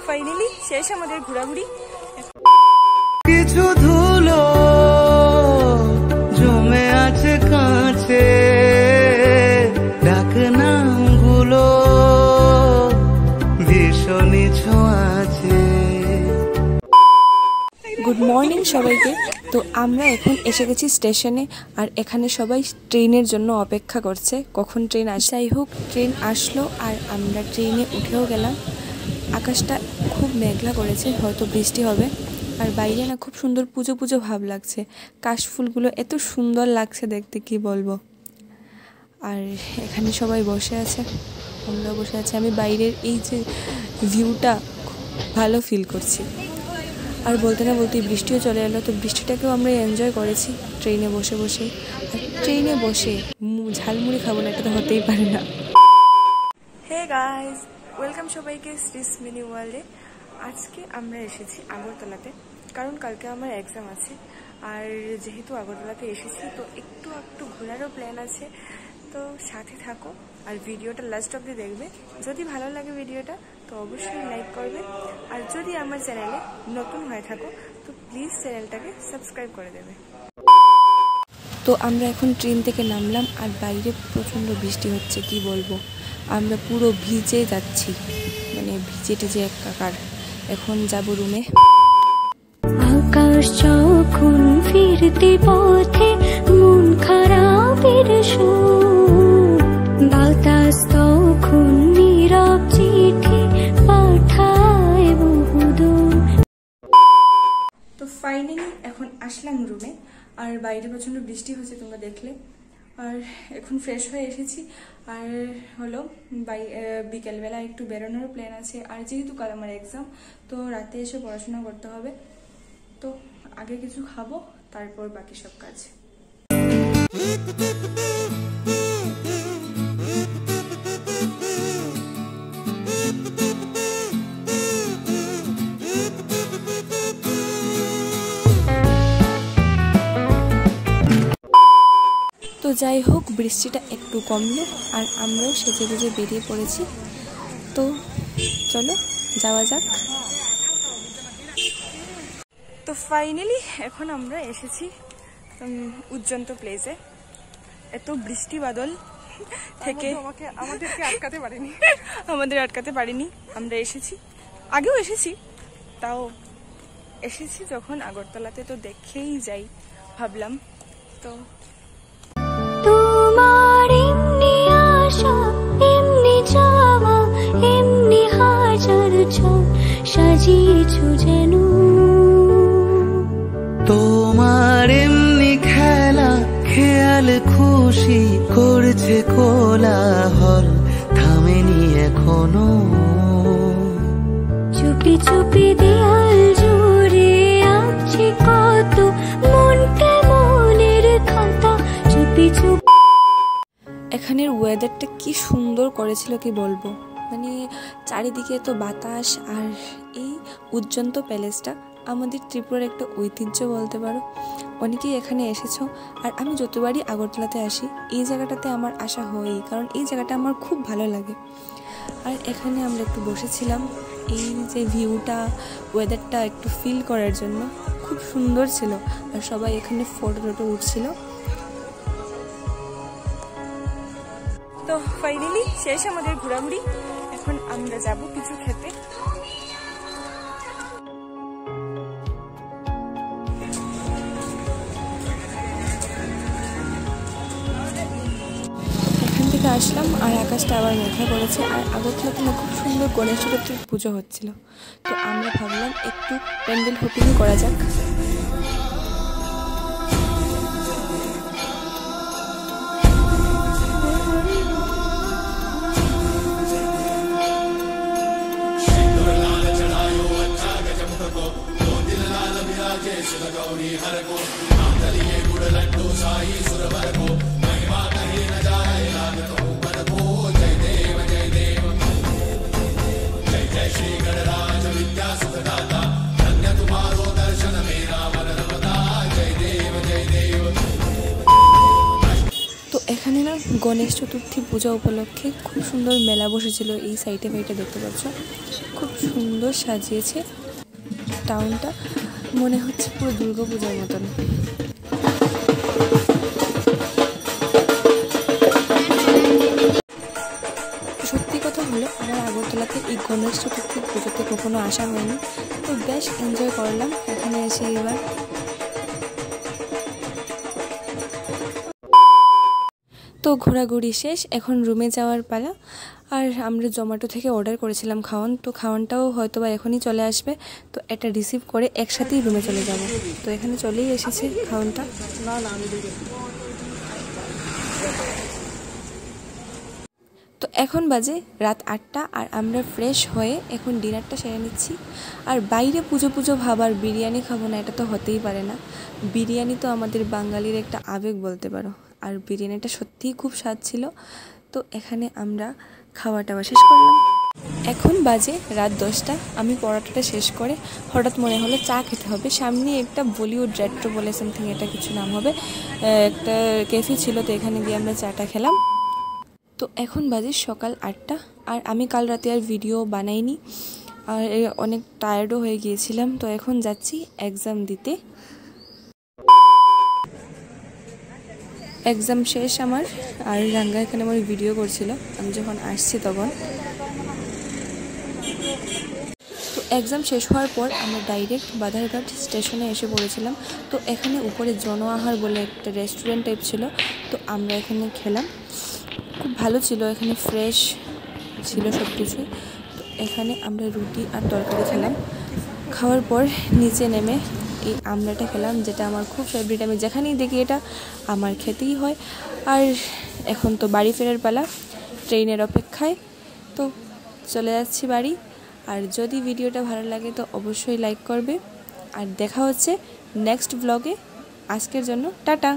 Finally শেষ আমাদের ঘোরাঘুরি। কিছু ধুলো জমে আছে কাছে, ডাক নামগুলো ভীষণই ছোঁয়াছে। গুড মর্নিং সবাইকে। তো আমরা এখন এসে গেছি স্টেশনে, আর এখানে সবাই ট্রেনের জন্য অপেক্ষা করছে কখন ট্রেন আসে। যাই হোক, ট্রেন আসলো আর আমরা ট্রেনে উঠেও গেলাম। আকাশটা খুব মেঘলা করেছে, হয়তো বৃষ্টি হবে। আর বাইরে না খুব সুন্দর পুজো পুজো ভাব লাগছে, কাশফুলগুলো এত সুন্দর লাগছে দেখতে, কি বলবো। আর এখানে সবাই বসে আছে, আমরা বসে আছি। আমি বাইরের এই যে ভিউটা ভালো ফিল করছি। আর বলতে না বলতেই বৃষ্টিও চলে এলো, তো বৃষ্টিটাকেও আমরা এনজয় করেছি ট্রেনে বসে বসে। আর ট্রেনে বসে ঝালমুড়ি খাবো না, এটা তো হতেই পারে না। হে গাইস, ওয়েলকাম সবাইকে শ্রীস মিনি ওয়ার্ল্ডে। আজকে আমরা এসেছি আগরতলাতে, কারণ কালকে আমার এক্সাম আছে। আর যেহেতু আগরতলাতে এসেছি, তো একটু ঘোরারও প্ল্যান আছে। তো সাথে থাকো আর ভিডিওটা লাস্ট অবধি দেখবে। যদি ভালো লাগে ভিডিওটা তো অবশ্যই লাইক করবে, আর যদি আমার চ্যানেলে নতুন হয়ে থাকো তো প্লিজ চ্যানেলটাকে সাবস্ক্রাইব করে দেবে। তো আমরা এখন ট্রেন থেকে নামলাম, আর বাইরে প্রচণ্ড বৃষ্টি হচ্ছে, কি বলবো। আমরা পুরো ভিজে যাচ্ছি, মানে ভিজে টিজে একাকার। এখন যাব রুমে। আকাশ যখন ফিরতে পথে, মন খারাপের সুর, বাতাস তখন নীরব চিঠি পাঠায় বহুদূর। তো ফাইনালি এখন আসলাম রুমে, আর বাইরে প্রচণ্ড বৃষ্টি হচ্ছে তোমরা দেখলে। আর এখন ফ্রেশ হয়ে এসেছি, আর হলো বিকেলবেলা একটু বেরোনোর প্ল্যান আছে। আর যেহেতু কাল আমার এক্সাম, তো রাতে এসে পড়াশোনা করতে হবে। তো আগে কিছু খাবো, তারপর বাকি সব কাজ। তো যাই হোক, বৃষ্টিটা একটু কমলো, আর আমরাও সেজে গুজে বেরিয়ে পড়েছি। তো চলো যাওয়া যাক। তো ফাইনালি এখন আমরা এসেছি উজ্জন্ত প্লেসে। এত বৃষ্টি বাদল থেকে আমাদের আটকাতে পারিনি। আমরা এসেছি, আগেও এসেছি, তাও এসেছি যখন আগরতলাতে, তো দেখেই যাই ভাবলাম। তো তোমার এমনি আশা, এমনি যাওয়া, এমনি হাজার ছক সাজিয়েছো যেন। তোমার এমনি খেলা, খেয়াল খুশি করছে কোলাহল, থামেনি এখনো। চুপি চুপি দেয়াল জুড়ে আঁকছি কত মনকে মনের খাতা, চুপি চুপি। এখানের ওয়েদারটা কি সুন্দর করেছিল, কি বলবো। মানে চারিদিকে তো বাতাস, আর এই উজ্জন্ত প্যালেসটা আমাদের ত্রিপুরার একটা ঐতিহ্য বলতে পারো। অনেকেই এখানে এসেছো, আর আমি যতবারই আগরতলাতে আসি এই জায়গাটাতে আমার আসা হয়ই, কারণ এই জায়গাটা আমার খুব ভালো লাগে। আর এখানে আমরা একটু বসেছিলাম, এই যে ভিউটা, ওয়েদারটা একটু ফিল করার জন্য খুব সুন্দর ছিল। আর সবাই এখানে ফটো টটো উঠছিল। তো ফাইনালি শেষ আমাদের ঘোরাঘুরি, এখন আমরা যাব কিছু খেতে। এখান থেকে আসলাম, আর আকাশটা আবার মেঘলা করেছে, আর আগরতলাতে খুব সুন্দর গণেশ চতুর্থীর পুজো হচ্ছিল। তো আমরা ভাবলাম একটু প্যান্ডেল হপিং করা যাক। এখানে না গণেশ চতুর্থী পূজা উপলক্ষে খুব সুন্দর মেলা বসেছিল। এই সাইডে দেখতে পাচ্ছ, খুব খুব সুন্দর সাজিয়েছে টাউনটা, মনে হচ্ছে পুরো দুর্গাপূজার মতন। সত্যি কথা হলো আমার আগরতলাতে এই গণেশ চতুর্থীর পুজোতে কখনো আসা হয়নি, তো বেশ এনজয় করলাম এখানে এসে। এবার তো ঘোরাঘুরি শেষ, এখন রুমে যাওয়ার পালা। আর আমরা জোম্যাটো থেকে অর্ডার করেছিলাম খাওয়ান, তো খাওয়ানটাও হয়তো বা এখনই চলে আসবে, তো এটা রিসিভ করে একসাথেই রুমে চলে যাব। তো এখানে চলেই এসেছে খাওয়ানটা। তো এখন বাজে রাত 8টা আর আমরা ফ্রেশ হয়ে এখন ডিনারটা সেরে নিচ্ছি। আর বাইরে পুজো পুজো ভাব আর বিরিয়ানি খাবো না, এটা তো হতেই পারে না। বিরিয়ানি তো আমাদের বাঙালির একটা আবেগ বলতে পারো, আর বিরিয়ানিটা সত্যিই খুব স্বাদ ছিল। তো এখানে আমরা খাওয়া টাওয়া শেষ করলাম। এখন বাজে রাত 10টা। আমি পরোটাটা শেষ করে হঠাৎ মনে হলো চা খেতে হবে। সামনে একটা বলিউড রেট্রো বলে সামথিং এটা কিছু নাম হবে, একটা ক্যাফে ছিল, তো এখানে গিয়ে আমরা চাটা খেলাম। তো এখন বাজে সকাল 8টা আর আমি কাল রাতে আর ভিডিও বানাইনি, আর অনেক টায়ার্ডও হয়ে গিয়েছিলাম। তো এখন যাচ্ছি এক্সাম দিতে। এক্সাম শেষ আমার, আর রাঙ্গা এখানে আমার ভিডিও করছিল আমি যখন আসছি তখন। তো এক্সাম শেষ হওয়ার পর আমরা ডাইরেক্ট বাধারঘাট স্টেশনে এসে পড়েছিলাম। তো এখানে উপরে জন আহার বলে একটা রেস্টুরেন্ট টাইপ ছিল, তো আমরা এখানে খেলাম, খুব ভালো ছিল, এখানে ফ্রেশ ছিল সব কিছুই। তো এখানে আমরা রুটি আর তরকারি খেলাম। খাওয়ার পর নিচে নেমে এই আমড়াটা খেলাম, যেটা আমার খুব ফেভারিট, আমি যেখানেই দেখি এটা আমার খেতেই হয়। আর এখন তো বাড়ি ফেরার পালা, ট্রেনের অপেক্ষায়। তো চলে যাচ্ছি বাড়ি। আর যদি ভিডিওটা ভালো লাগে তো অবশ্যই লাইক করবে, আর দেখা হচ্ছে নেক্সট ব্লগে। আজকের জন্য টাটা।